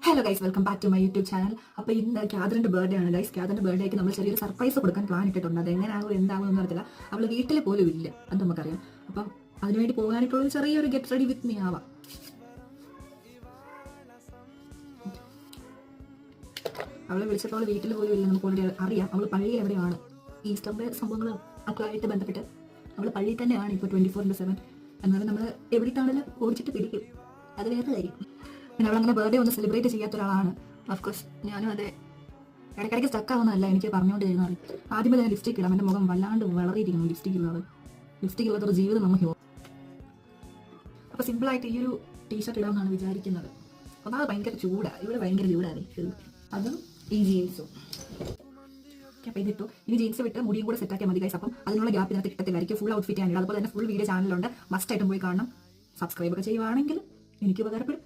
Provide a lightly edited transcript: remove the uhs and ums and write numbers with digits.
Hello guys, welcome back to my YouTube channel. അപ്പോൾ ഇന്ന് ക്യാദറിൻ്റെ birthday ആണ് ഗൈസ്. ക്യാദറിൻ്റെ ബർത്ത്ഡേക്ക് നമ്മൾ ചെറിയൊരു സർപ്രൈസ് കൊടുക്കാൻ പ്ലാൻ ഇട്ടിട്ടുണ്ട്. അത് എങ്ങനെയാകും എന്താകും എന്ന് അറിയത്തില്ല. അവൾ വീട്ടിൽ പോലും ഇല്ല, അത് നമുക്കറിയാം. അപ്പം അതിനുവേണ്ടി പോകാനായിട്ടുള്ള ചെറിയൊരു ഗെറ്റ് റെഡി വിത്ത് മീ ആവാം. അവളെ വിളിച്ചപ്പോൾ വീട്ടിൽ പോലും ഇല്ല, നമുക്ക് ഓൾറെഡി അറിയാം. അവൾ പള്ളിയിൽ എവിടെയാണ്, ഈസ്റ്ററിൻ്റെ സംഭവങ്ങൾ ഒക്കെ ആയിട്ട് ബന്ധപ്പെട്ട് അവൾ പള്ളിയിൽ തന്നെയാണ് ഇപ്പോൾ 24/7. എന്നാലും നമ്മൾ എവിടെയാണെങ്കിലും ഓടിച്ചിട്ട് പിടിക്കും, അത് വേറെ കാര്യം. പിന്നെ അവളങ്ങനെ ബർത്ത്ഡേ ഒന്ന് സെലിബ്രേറ്റ് ചെയ്യാത്ത ഒരാളാണ്. ഓഫ്കോഴ്സ് ഞാനും അതെ. ഇടയ്ക്കിടയ്ക്ക് സ്റ്റക്കാവുന്നതല്ല, എനിക്ക് പറഞ്ഞുകൊണ്ട് തരുന്നത്. ആദ്യമേ ഞാൻ ലിപ്സ്റ്റിക് ഇടാം, എൻ്റെ മുഖം വല്ലാണ്ട് വളറിയിരിക്കുന്നു ലിപ്സ്റ്റിക് ഇല്ലാത്തൊരു ജീവിതം നമുക്ക്. അപ്പോൾ സിമ്പിളായിട്ട് ഈ ഒരു ടീഷർട്ട് ഇടാമെന്നാണ് വിചാരിക്കുന്നത്. ഒന്നാമത് ഭയങ്കര ചൂടാണ്, ഇവിടെ ഭയങ്കര ചൂടാണ്. അതും ഈ ജീൻസും. അപ്പോൾ ഇതിട്ടു. ഇനി ജീൻസ് വിട്ട് മുടിയും കൂടെ സെറ്റാക്കിയാൽ മതി ഗൈസ്. അപ്പം അതിനുള്ള ഗ്യാപ്പ് ഇതിനകത്ത് കിട്ടത്തില്ലായിരിക്കും. Full outfit ആണില്ല. അതുപോലെ തന്നെ ഫുൾ വീഡിയോ ചാനലുണ്ട്, മസ്റ്റ് ആയിട്ടും പോയി കാണണം. സബ്സ്ക്രൈബ് ഒക്കെ ചെയ്യുവാണെങ്കിൽ എനിക്ക് ഉപകാരപ്പെടും.